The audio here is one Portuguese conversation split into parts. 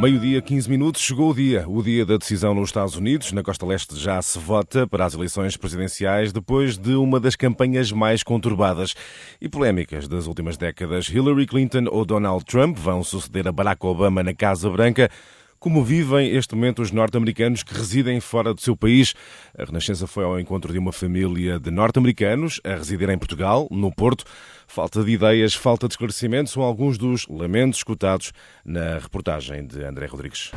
Meio-dia, 15 minutos, chegou o dia da decisão nos Estados Unidos. Na costa leste já se vota para as eleições presidenciais depois de uma das campanhas mais conturbadas e polémicas das últimas décadas. Hillary Clinton ou Donald Trump vão suceder a Barack Obama na Casa Branca. Como vivem este momento os norte-americanos que residem fora do seu país? A Renascença foi ao encontro de uma família de norte-americanos a residir em Portugal, no Porto. Falta de ideias, falta de esclarecimentos são alguns dos lamentos escutados na reportagem de André Rodrigues.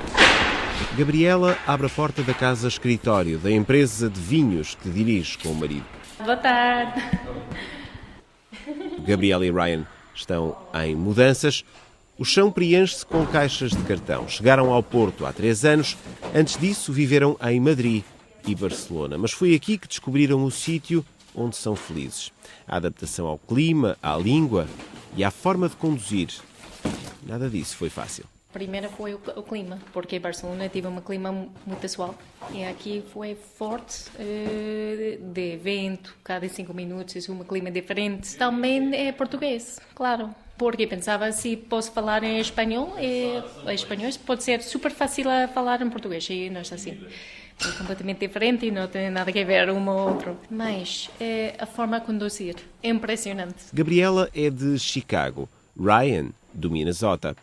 Gabriela abre a porta da casa-escritório da empresa de vinhos que dirige com o marido. Boa tarde. Gabriela e Ryan estão em mudanças. O chão preenche-se com caixas de cartão. Chegaram ao Porto há 3 anos. Antes disso, viveram em Madrid e Barcelona. Mas foi aqui que descobriram o sítio onde são felizes. A adaptação ao clima, à língua e à forma de conduzir. Nada disso foi fácil. Primeiro foi o clima, porque em Barcelona tive um clima muito suave. E aqui foi forte, de vento, cada 5 minutos, é um clima diferente. Também é português, claro. Porque pensava, se posso falar em espanhol, pode ser super fácil a falar em português, e não é assim. É completamente diferente e não tem nada a ver um ou outro. Mas a forma de conduzir é impressionante. Gabriela é de Chicago, Ryan do Minnesota.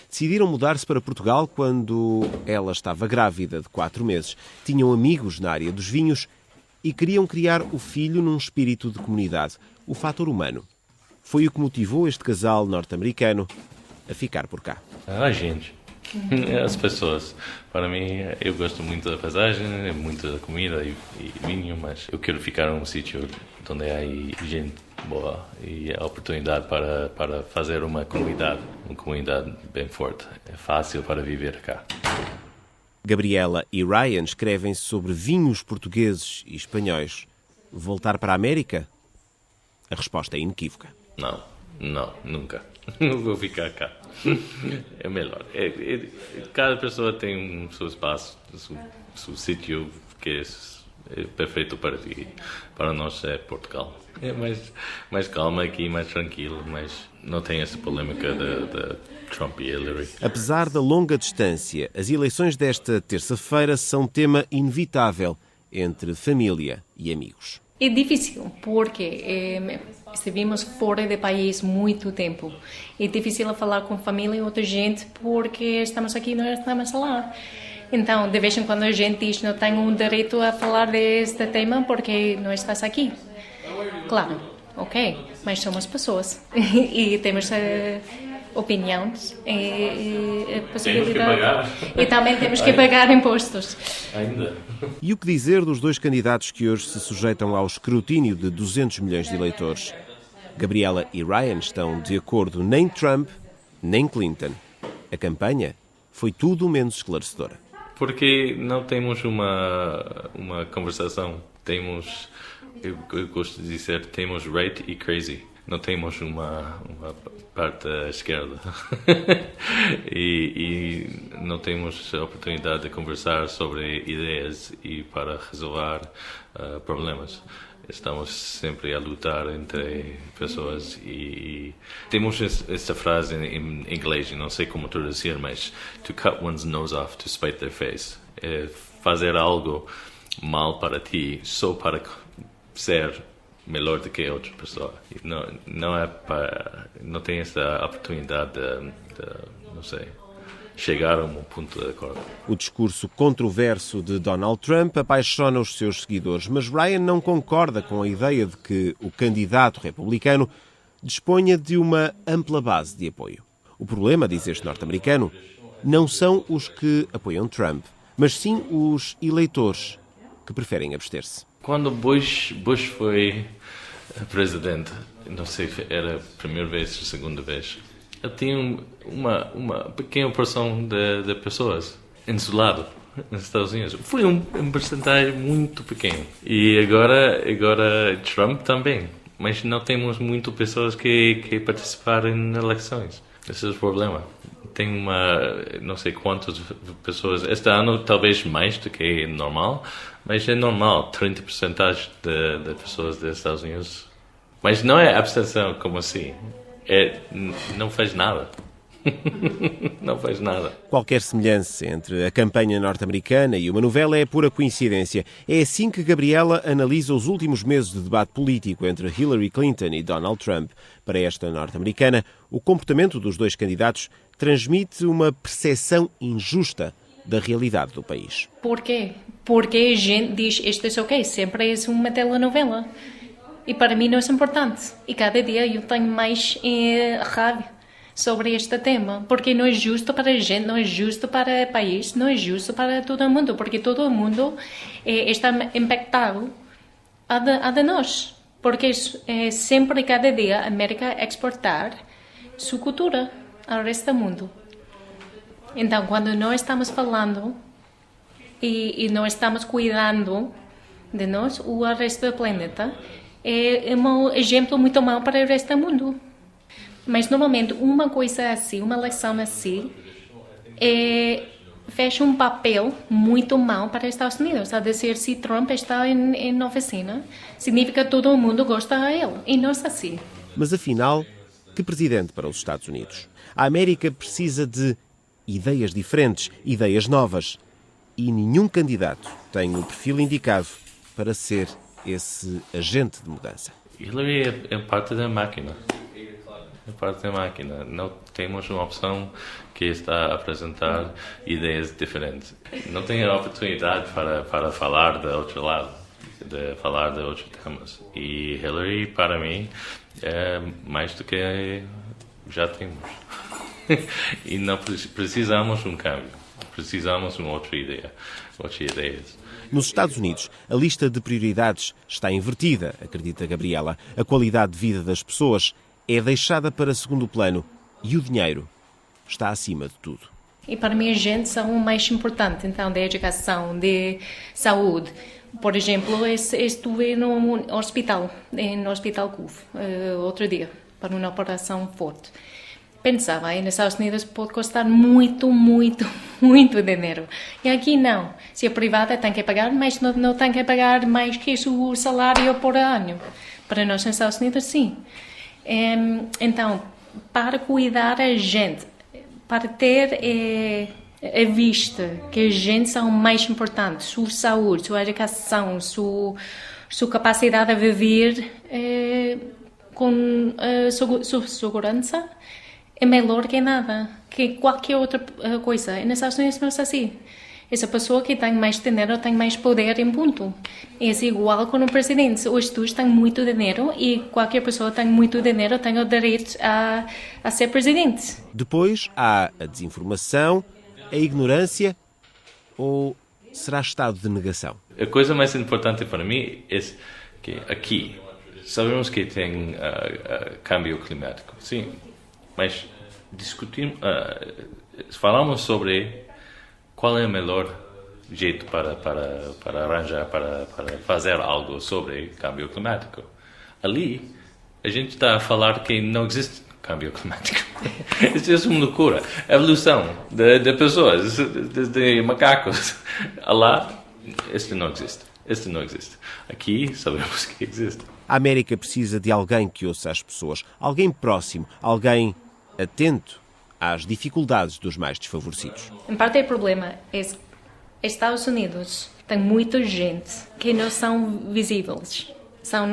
Decidiram mudar-se para Portugal quando ela estava grávida de 4 meses. Tinham amigos na área dos vinhos e queriam criar o filho num espírito de comunidade. O fator humano foi o que motivou este casal norte-americano a ficar por cá. A gente, as pessoas. Para mim, eu gosto muito da paisagem, muito da comida e vinho, mas eu quero ficar num sítio onde há gente boa e a oportunidade para fazer uma comunidade bem forte. É fácil para viver cá. Gabriela e Ryan escrevem sobre vinhos portugueses e espanhóis. Voltar para a América? A resposta é inequívoca. Não, nunca. Não vou ficar cá. É melhor. Cada pessoa tem o seu espaço, o seu sítio que é perfeito para ti. Para nós é Portugal. É mais calma aqui, mais tranquilo, mas não tem essa polêmica da Trump e Hillary. Apesar da longa distância, as eleições desta terça-feira são tema inevitável entre família e amigos. É difícil porque estivemos fora do país muito tempo. É difícil falar com família e outra gente porque estamos aqui e não estamos lá. Então, de vez em quando a gente diz não tenho um direito a falar deste tema porque não estás aqui. Claro, ok, mas somos pessoas e temos opiniões e possibilidade. E também temos que pagar impostos. Ainda. E o que dizer dos 2 candidatos que hoje se sujeitam ao escrutínio de 200 milhões de eleitores? Gabriela e Ryan estão de acordo, nem Trump, nem Clinton. A campanha foi tudo menos esclarecedora. Porque não temos uma conversação. Temos, eu gosto de dizer, temos right e crazy. Não temos uma parte à esquerda. e não temos a oportunidade de conversar sobre ideias e para resolver problemas. Estamos sempre a lutar entre pessoas e temos essa frase em inglês, não sei como traduzir, mas to cut one's nose off to spite their face. É fazer algo mal para ti só para ser melhor do que outra pessoa. Não tem essa oportunidade de não sei, chegar a um ponto de acordo. O discurso controverso de Donald Trump apaixona os seus seguidores, mas Ryan não concorda com a ideia de que o candidato republicano disponha de uma ampla base de apoio. O problema, diz este norte-americano, não são os que apoiam Trump, mas sim os eleitores que preferem abster-se. Quando Bush foi presidente, não sei se era a primeira vez ou a segunda vez, ele tinha uma pequena porção de pessoas em seu lado, nos Estados Unidos. Foi um percentagem muito pequeno. E agora Trump também. Mas não temos muitas pessoas que participaram em eleições. Esse é o problema. Tem não sei quantas pessoas, este ano talvez mais do que normal, mas é normal, 30% de pessoas dos Estados Unidos. Mas não é abstenção como assim, não faz nada. Não faz nada. Qualquer semelhança entre a campanha norte-americana e uma novela é pura coincidência. É assim que Gabriela analisa os últimos meses de debate político entre Hillary Clinton e Donald Trump. Para esta norte-americana, o comportamento dos dois candidatos transmite uma percepção injusta da realidade do país. Por quê? Porque a gente diz isto é ok, sempre é uma telenovela. E para mim não é importante. E cada dia eu tenho mais raiva sobre este tema. Porque não é justo para a gente, não é justo para o país, não é justo para todo o mundo. Porque todo o mundo está impactado a nós. Porque sempre, cada dia, a América exportar sua cultura ao resto do mundo. Então, quando nós estamos falando e não estamos cuidando de nós, o resto do planeta é um exemplo muito mau para o resto do mundo. Mas, normalmente, uma coisa assim, uma lição assim, fecha um papel muito mau para os Estados Unidos. A dizer, se Trump está na oficina, significa que todo mundo gosta dele. E não é assim. Mas, afinal, que presidente para os Estados Unidos? A América precisa de ideias diferentes, ideias novas. E nenhum candidato tem o perfil indicado para ser esse agente de mudança. Hillary é parte da máquina. É parte da máquina. Não temos uma opção que está a apresentar ideias diferentes. Não tem a oportunidade para falar do outro lado, de falar de outros temas. E Hillary, para mim, é mais do que já temos. E não precisamos de um câmbio. Precisamos de uma outra ideia. Outras ideias. Nos Estados Unidos, a lista de prioridades está invertida, acredita Gabriela. A qualidade de vida das pessoas é deixada para segundo plano e o dinheiro está acima de tudo. E para mim, a gente são o mais importante, então, da educação, de saúde. Por exemplo, estive no hospital CUF, outro dia, para uma operação forte. Pensava, aí nos Estados Unidos pode custar muito, muito, muito dinheiro. E aqui não. Se a privada tem que pagar, mas não tem que pagar mais que o salário por ano. Para nós nos Estados Unidos, sim. Então, para cuidar a gente, para ter a vista que a gente são mais importantes, sua saúde, sua educação, sua capacidade de viver com sua segurança, é melhor que nada, que qualquer outra coisa. E nos Estados Unidos não é assim. Essa pessoa que tem mais dinheiro tem mais poder em ponto. É igual com o presidente. Os dois têm muito dinheiro e qualquer pessoa que tem muito dinheiro tem o direito a ser presidente. Depois há a desinformação, a ignorância ou será estado de negação? A coisa mais importante para mim é que aqui sabemos que tem câmbio climático, sim, mas falamos sobre qual é o melhor jeito para arranjar, para fazer algo sobre câmbio climático. Ali, a gente está a falar que não existe câmbio climático. Isso é uma loucura. A evolução de pessoas, de macacos. Lá, este não existe. Este não existe. Aqui, sabemos que existe. A América precisa de alguém que ouça as pessoas, alguém próximo, alguém atento às dificuldades dos mais desfavorecidos. Em parte, o problema é que Estados Unidos tem muita gente que não são visíveis. São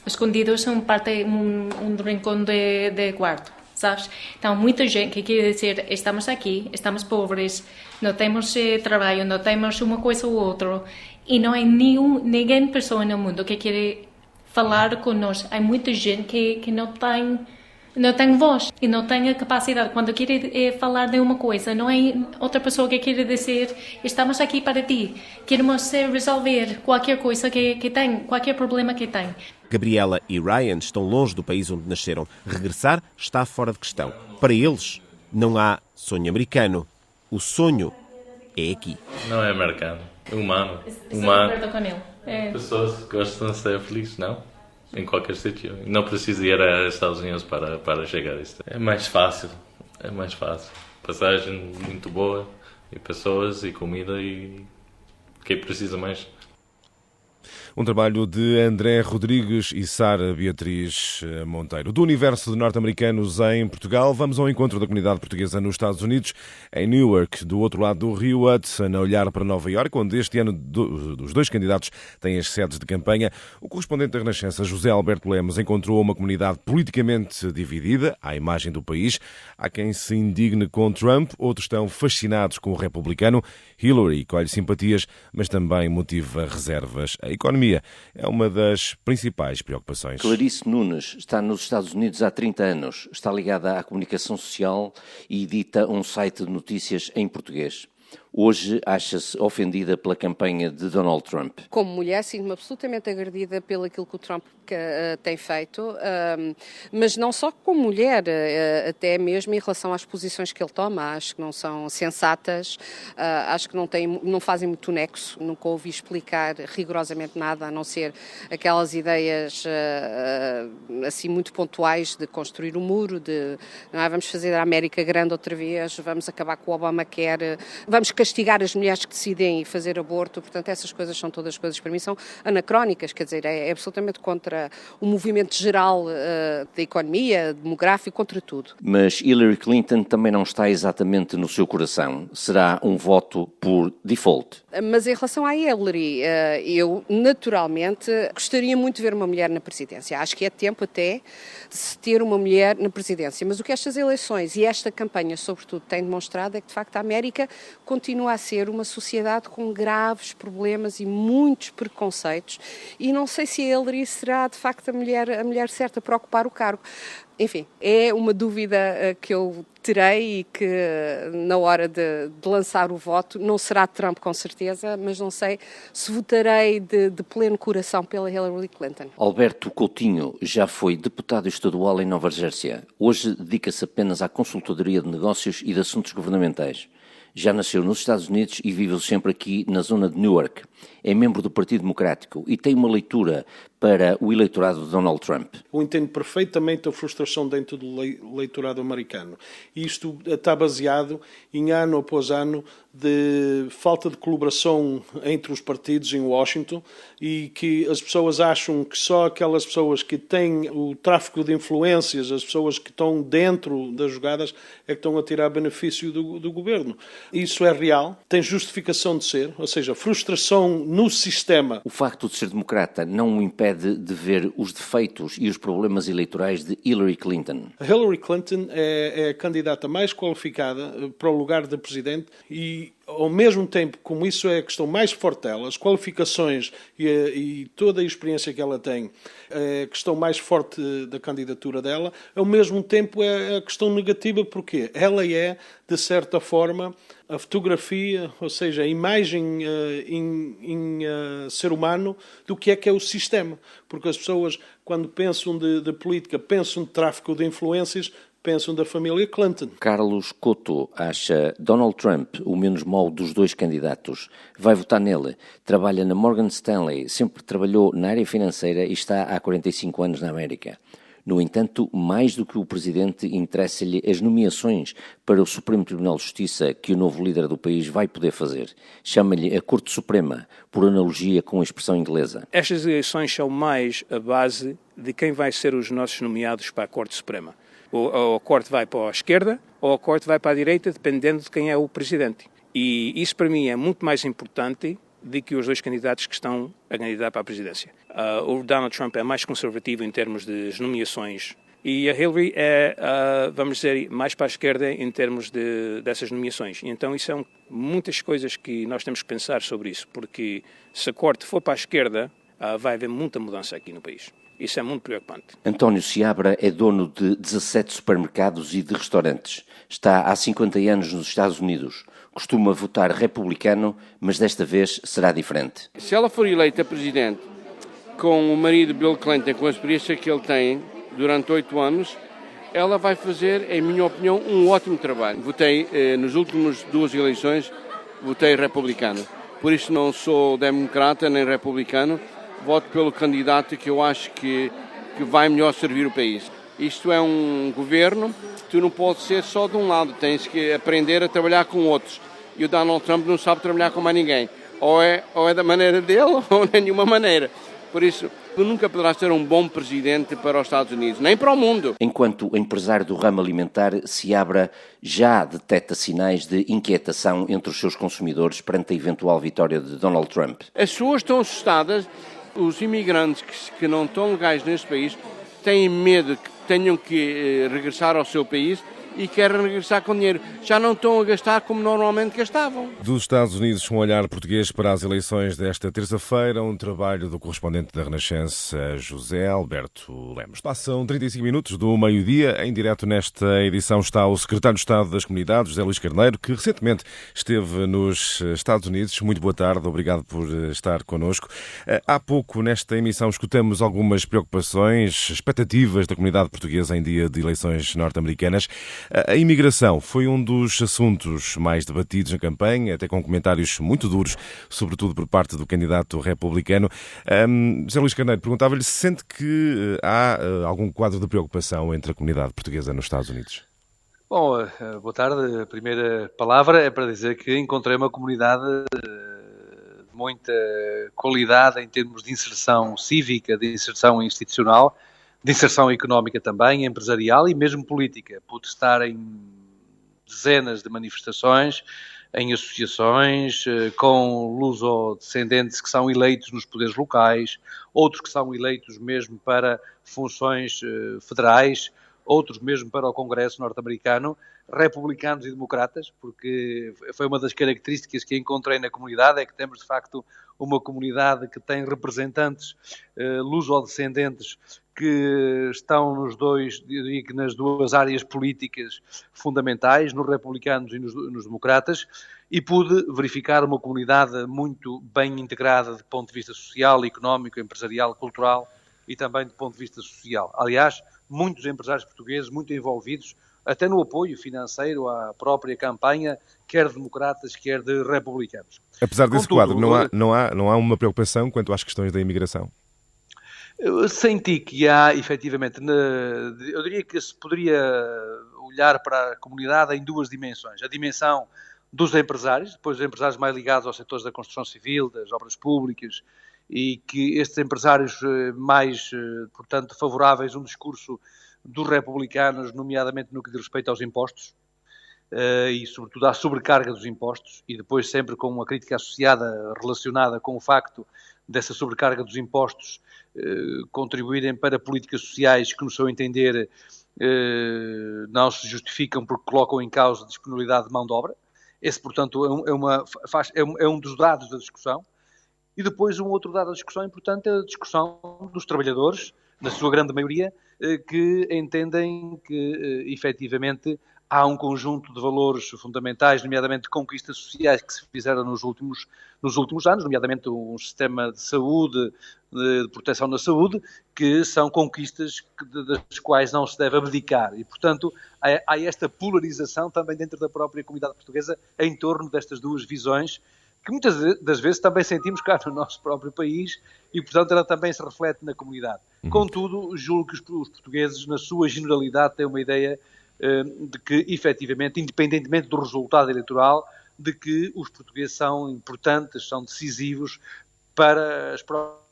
escondidos, são parte um rincão de quarto, sabes? Então, muita gente que quer dizer, estamos aqui, estamos pobres, não temos trabalho, não temos uma coisa ou outra, e não há ninguém pessoa no mundo que quer falar conosco. Há muita gente que não tem voz e não tem a capacidade. Quando quer falar de uma coisa, não é outra pessoa que quer dizer, estamos aqui para ti, queremos resolver qualquer coisa que tem, qualquer problema que tem. Gabriela e Ryan estão longe do país onde nasceram. Regressar está fora de questão. Para eles, não há sonho americano. O sonho é aqui. Não é americano, é humano. Pessoas gostam de ser felizes, não? Em qualquer sítio. Não precisa ir aos Estados Unidos para chegar a isto. É mais fácil. É mais fácil. Passagem muito boa, e pessoas, e comida, e quem precisa mais. Um trabalho de André Rodrigues e Sara Beatriz Monteiro. Do universo de norte-americanos em Portugal, vamos ao encontro da comunidade portuguesa nos Estados Unidos, em Newark, do outro lado do Rio Hudson, a olhar para Nova Iorque, onde este ano os dois candidatos têm as sedes de campanha. O correspondente da Renascença, José Alberto Lemos, encontrou uma comunidade politicamente dividida, à imagem do país. Há quem se indigne com Trump, outros estão fascinados com o republicano. Hillary colhe simpatias, mas também motiva reservas. A economia é uma das principais preocupações. Clarice Nunes está nos Estados Unidos há 30 anos. Está ligada à comunicação social e edita um site de notícias em português. Hoje acha-se ofendida pela campanha de Donald Trump. Como mulher, sinto-me absolutamente agredida pelo aquilo que o Trump tem feito, mas não só como mulher, até mesmo em relação às posições que ele toma. Acho que não são sensatas, acho que não fazem muito nexo. Nunca ouvi explicar rigorosamente nada, a não ser aquelas ideias assim muito pontuais de construir um muro, de vamos fazer a América grande outra vez, vamos acabar com o Obamacare, vamos castigar as mulheres que decidem fazer aborto. Portanto, essas coisas são todas coisas, para mim, são anacrónicas, quer dizer, é absolutamente contra o movimento geral da economia, demográfico, contra tudo. Mas Hillary Clinton também não está exatamente no seu coração. Será um voto por default. Mas em relação à Hillary, eu naturalmente gostaria muito de ver uma mulher na presidência. Acho que é tempo até de se ter uma mulher na presidência. Mas o que estas eleições e esta campanha, sobretudo, têm demonstrado é que, de facto, a América continua a ser uma sociedade com graves problemas e muitos preconceitos. E não sei se a Hillary será, de facto, a mulher certa para ocupar o cargo. Enfim, é uma dúvida que eu terei e que na hora de lançar o voto não será Trump com certeza, mas não sei se votarei de pleno coração pela Hillary Clinton. Alberto Coutinho já foi deputado estadual em Nova Jersey. Hoje dedica-se apenas à consultadoria de negócios e de assuntos governamentais. Já nasceu nos Estados Unidos e vive sempre aqui na zona de Newark. É membro do Partido Democrático e tem uma leitura para o eleitorado de Donald Trump. Eu entendo perfeitamente a frustração dentro do eleitorado americano. Isto está baseado em ano após ano de falta de colaboração entre os partidos em Washington e que as pessoas acham que só aquelas pessoas que têm o tráfico de influências, as pessoas que estão dentro das jogadas, é que estão a tirar benefício do governo. Isso é real, tem justificação de ser, ou seja, frustração no sistema. O facto de ser democrata não o impede de ver os defeitos e os problemas eleitorais de Hillary Clinton. A Hillary Clinton é a candidata mais qualificada para o lugar de presidente e, ao mesmo tempo, como isso é a questão mais forte dela, as qualificações e toda a experiência que ela tem, é a questão mais forte da candidatura dela, ao mesmo tempo é a questão negativa, porque ela é, de certa forma, a fotografia, ou seja, a imagem em ser humano do que é o sistema. Porque as pessoas, quando pensam de política, pensam de tráfico de influências, pensam da família Clinton. Carlos Couto acha Donald Trump o menos mau dos dois candidatos. Vai votar nele. Trabalha na Morgan Stanley, sempre trabalhou na área financeira e está há 45 anos na América. No entanto, mais do que o presidente, interessa-lhe as nomeações para o Supremo Tribunal de Justiça que o novo líder do país vai poder fazer. Chama-lhe a Corte Suprema, por analogia com a expressão inglesa. Estas eleições são mais a base de quem vai ser os nossos nomeados para a Corte Suprema. Ou a Corte vai para a esquerda, ou a Corte vai para a direita, dependendo de quem é o presidente. E isso, para mim, é muito mais importante do que os dois candidatos que estão a candidatar para a presidência. O Donald Trump é mais conservativo em termos de nomeações e a Hillary é, vamos dizer, mais para a esquerda em termos dessas nomeações. E então isso é muitas coisas que nós temos que pensar sobre isso, porque se a Corte for para a esquerda, vai haver muita mudança aqui no país. Isso é muito preocupante. António Seabra é dono de 17 supermercados e de restaurantes. Está há 50 anos nos Estados Unidos. Costuma votar republicano, mas desta vez será diferente. Se ela for eleita presidente com o marido Bill Clinton, com a experiência que ele tem durante 8 anos, ela vai fazer, em minha opinião, um ótimo trabalho. Votei, nas últimas 2 eleições, votei republicano. Por isso não sou democrata nem republicano. Voto pelo candidato que eu acho que vai melhor servir o país. Isto é um governo, tu não podes ser só de um lado, tens que aprender a trabalhar com outros. E o Donald Trump não sabe trabalhar com mais ninguém. ou é da maneira dele ou de nenhuma maneira. Por isso, nunca poderá ser um bom presidente para os Estados Unidos, nem para o mundo. Enquanto o empresário do ramo alimentar, Seabra já detecta sinais de inquietação entre os seus consumidores perante a eventual vitória de Donald Trump. As pessoas estão assustadas, os imigrantes que não estão legais neste país têm medo que tenham que regressar ao seu país e querem regressar com dinheiro. Já não estão a gastar como normalmente gastavam. Dos Estados Unidos, um olhar português para as eleições desta terça-feira, um trabalho do correspondente da Renascença, José Alberto Lemos. Passam 35 minutos do meio-dia. Em direto nesta edição está o secretário de Estado das Comunidades, José Luís Carneiro, que recentemente esteve nos Estados Unidos. Muito boa tarde, obrigado por estar connosco. Há pouco, nesta emissão, escutamos algumas preocupações, expectativas da comunidade portuguesa em dia de eleições norte-americanas. A imigração foi um dos assuntos mais debatidos na campanha, até com comentários muito duros, sobretudo por parte do candidato republicano. José Luís Carneiro, perguntava-lhe se sente que há algum quadro de preocupação entre a comunidade portuguesa nos Estados Unidos. Bom, boa tarde. A primeira palavra é para dizer que encontrei uma comunidade de muita qualidade em termos de inserção cívica, de inserção institucional, de inserção económica também, empresarial e mesmo política. Pude estar em dezenas de manifestações, em associações, com luso-descendentes que são eleitos nos poderes locais, outros que são eleitos mesmo para funções federais, outros mesmo para o Congresso norte-americano, republicanos e democratas, porque foi uma das características que encontrei na comunidade, é que temos de facto uma comunidade que tem representantes luso-descendentes que estão nas duas áreas políticas fundamentais, nos republicanos e nos democratas, e pude verificar uma comunidade muito bem integrada do ponto de vista social, económico, empresarial, cultural e também do ponto de vista social. Aliás, muitos empresários portugueses muito envolvidos, até no apoio financeiro à própria campanha, quer de democratas, quer de republicanos. Apesar desse quadro, não há uma preocupação quanto às questões da imigração? Eu senti que há, efetivamente, eu diria que se poderia olhar para a comunidade em duas dimensões. A dimensão dos empresários, depois os empresários mais ligados aos setores da construção civil, das obras públicas, e que estes empresários mais, portanto, favoráveis a um discurso dos republicanos, nomeadamente no que diz respeito aos impostos, e sobretudo à sobrecarga dos impostos, e depois sempre com uma crítica associada, relacionada com o facto dessa sobrecarga dos impostos contribuírem para políticas sociais que, no seu entender, não se justificam porque colocam em causa a disponibilidade de mão de obra. Esse, portanto, é um dos dados da discussão. E depois um outro dado da discussão importante é a discussão dos trabalhadores, na sua grande maioria, que entendem que, efetivamente, há um conjunto de valores fundamentais, nomeadamente de conquistas sociais que se fizeram nos últimos anos, nomeadamente um sistema de saúde, de proteção da saúde, que são conquistas das quais não se deve abdicar. E, portanto, há esta polarização também dentro da própria comunidade portuguesa em torno destas duas visões, que muitas das vezes também sentimos cá no nosso próprio país e, portanto, ela também se reflete na comunidade. Contudo, julgo que os portugueses, na sua generalidade, têm uma ideia de que, efetivamente, independentemente do resultado eleitoral, de que os portugueses são importantes, são decisivos para as próprias...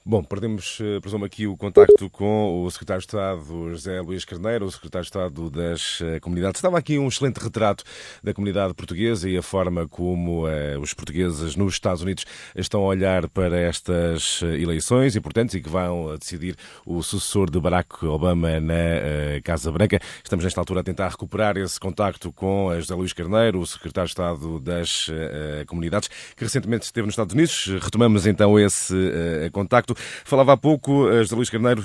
Bom, perdemos, presumo aqui, o contacto com o secretário de Estado, José Luís Carneiro, o secretário de Estado das Comunidades. Estava aqui um excelente retrato da comunidade portuguesa e a forma como os portugueses nos Estados Unidos estão a olhar para estas eleições importantes e que vão decidir o sucessor de Barack Obama na Casa Branca. Estamos, nesta altura, a tentar recuperar esse contacto com José Luís Carneiro, o secretário de Estado das Comunidades, que recentemente esteve nos Estados Unidos. Retomamos, então, esse contacto. Falava há pouco, José Luís Carneiro,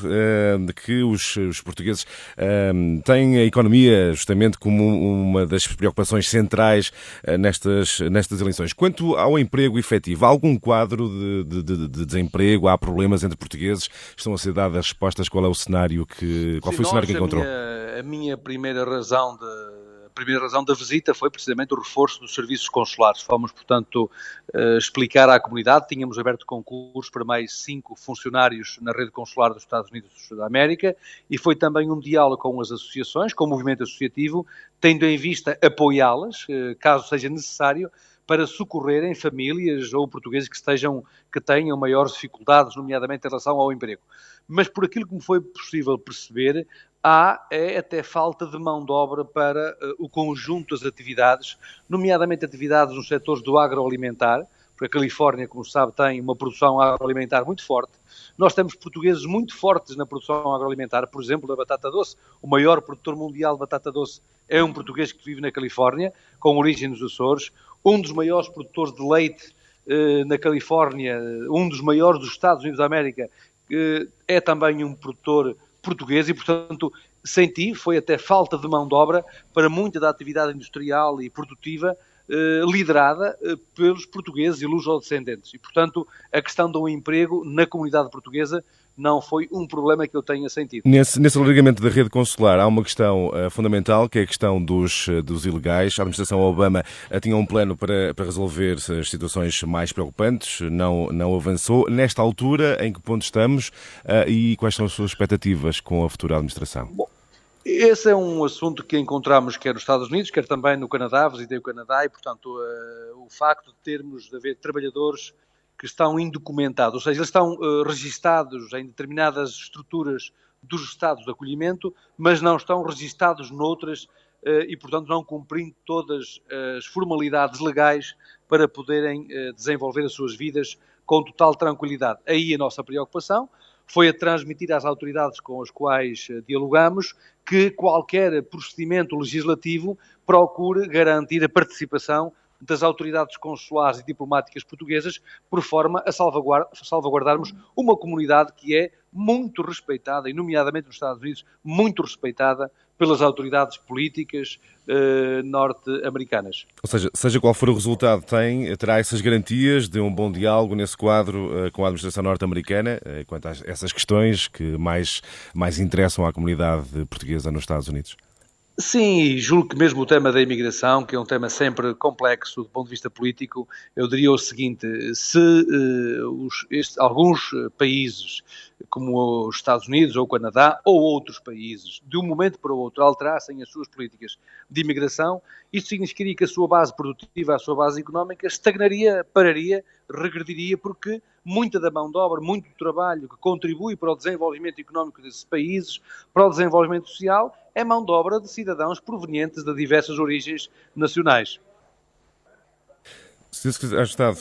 de que os portugueses têm a economia justamente como uma das preocupações centrais nestas eleições. Quanto ao emprego efetivo, há algum quadro de desemprego? Há problemas entre portugueses? Estão a ser dadas respostas? Qual foi o cenário que encontrou? A minha primeira razão da visita foi precisamente o reforço dos serviços consulares. Fomos, portanto, explicar à comunidade, tínhamos aberto concurso para mais 5 funcionários na rede consular dos Estados Unidos da América e foi também um diálogo com as associações, com o movimento associativo, tendo em vista apoiá-las, caso seja necessário, para socorrerem famílias ou portugueses que tenham maiores dificuldades, nomeadamente em relação ao emprego. Mas por aquilo que me foi possível perceber, há até falta de mão de obra para o conjunto das atividades, nomeadamente atividades nos setores do agroalimentar, porque a Califórnia, como se sabe, tem uma produção agroalimentar muito forte. Nós temos portugueses muito fortes na produção agroalimentar, por exemplo, da batata doce. O maior produtor mundial de batata doce é um português que vive na Califórnia, com origem nos Açores. Um dos maiores produtores de leite na Califórnia, um dos maiores dos Estados Unidos da América, é também um produtor português e, portanto, foi até falta de mão de obra para muita da atividade industrial e produtiva liderada pelos portugueses e lusodescendentes. E, portanto, a questão do emprego na comunidade portuguesa não foi um problema que eu tenha sentido. Nesse alargamento da rede consular há uma questão fundamental, que é a questão dos ilegais. A administração Obama tinha um plano para resolver as situações mais preocupantes, não avançou. Nesta altura, em que ponto estamos e quais são as suas expectativas com a futura administração? Bom, esse é um assunto que encontramos quer nos Estados Unidos, quer também no Canadá. Visitei o Canadá e, portanto, o facto de haver trabalhadores que estão indocumentados, ou seja, eles estão registados em determinadas estruturas dos estados de acolhimento, mas não estão registados noutras e, portanto, não cumprindo todas as formalidades legais para poderem desenvolver as suas vidas com total tranquilidade. Aí a nossa preocupação foi a transmitir às autoridades com as quais dialogamos que qualquer procedimento legislativo procure garantir a participação das autoridades consulares e diplomáticas portuguesas, por forma a salvaguardarmos uma comunidade que é muito respeitada, e nomeadamente nos Estados Unidos, muito respeitada pelas autoridades políticas norte-americanas. Ou seja qual for o resultado, terá essas garantias de um bom diálogo nesse quadro com a administração norte-americana, quanto a essas questões que mais interessam à comunidade portuguesa nos Estados Unidos? Sim, julgo que mesmo o tema da imigração, que é um tema sempre complexo do ponto de vista político, eu diria o seguinte: se alguns países, como os Estados Unidos ou o Canadá, ou outros países, de um momento para o outro, alterassem as suas políticas de imigração, isso significaria que a sua base produtiva, a sua base económica, estagnaria, pararia, regrediria, porque muita da mão de obra, muito do trabalho que contribui para o desenvolvimento económico desses países, para o desenvolvimento social, é mão de obra de cidadãos provenientes de diversas origens nacionais. Sr. Secretário de Estado,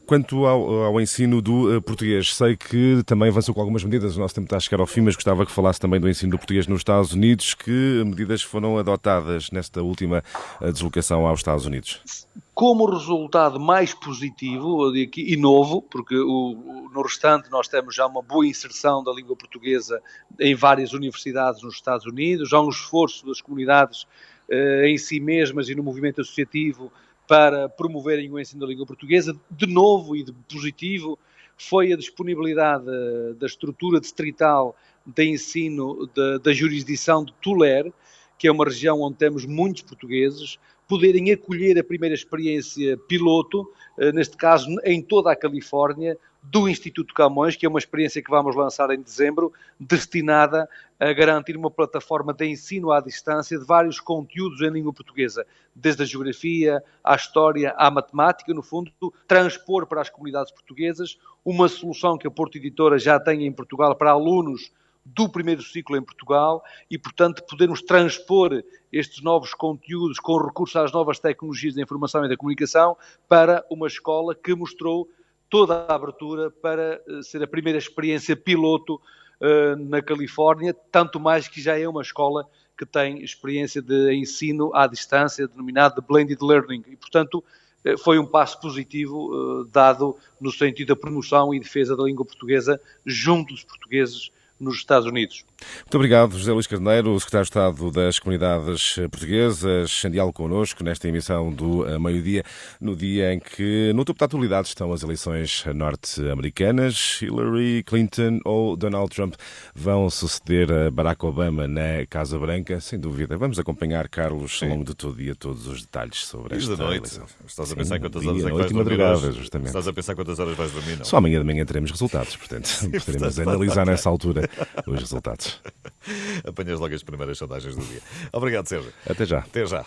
quanto ao ensino do português, sei que também avançou com algumas medidas, o nosso tempo está a chegar ao fim, mas gostava que falasse também do ensino do português nos Estados Unidos. Que medidas foram adotadas nesta última deslocação aos Estados Unidos? Como resultado mais positivo e novo, porque no restante nós temos já uma boa inserção da língua portuguesa em várias universidades nos Estados Unidos, há um esforço das comunidades em si mesmas e no movimento associativo para promoverem o ensino da língua portuguesa. De novo e de positivo foi a disponibilidade da estrutura distrital de ensino da jurisdição de Tulare, que é uma região onde temos muitos portugueses, poderem acolher a primeira experiência piloto, neste caso em toda a Califórnia, do Instituto Camões, que é uma experiência que vamos lançar em dezembro, destinada a garantir uma plataforma de ensino à distância de vários conteúdos em língua portuguesa, desde a geografia, à história, à matemática, no fundo, transpor para as comunidades portuguesas uma solução que a Porto Editora já tem em Portugal para alunos do primeiro ciclo em Portugal e, portanto, podermos transpor estes novos conteúdos com recurso às novas tecnologias da informação e da comunicação para uma escola que mostrou toda a abertura para ser a primeira experiência piloto na Califórnia, tanto mais que já é uma escola que tem experiência de ensino à distância, denominado de Blended Learning, e, portanto, foi um passo positivo dado no sentido da promoção e defesa da língua portuguesa junto dos portugueses nos Estados Unidos. Muito obrigado, José Luís Carneiro, o Secretário de Estado das Comunidades Portuguesas, em diálogo connosco nesta emissão do Meio-Dia, no dia em que no topo da atualidade estão as eleições norte-americanas. Hillary Clinton ou Donald Trump vão suceder a Barack Obama na Casa Branca, sem dúvida. Vamos acompanhar, Carlos, ao longo de todo o dia, todos os detalhes sobre esta eleição. Estás a pensar em quantas horas é que vais dormir? Justamente. Estás a pensar quantas horas vais dormir? Não? Só amanhã de manhã teremos resultados, portanto, poderemos analisar nessa altura os resultados. Apanhas logo as primeiras sondagens do dia. Obrigado, Sérgio. Até já. Até já.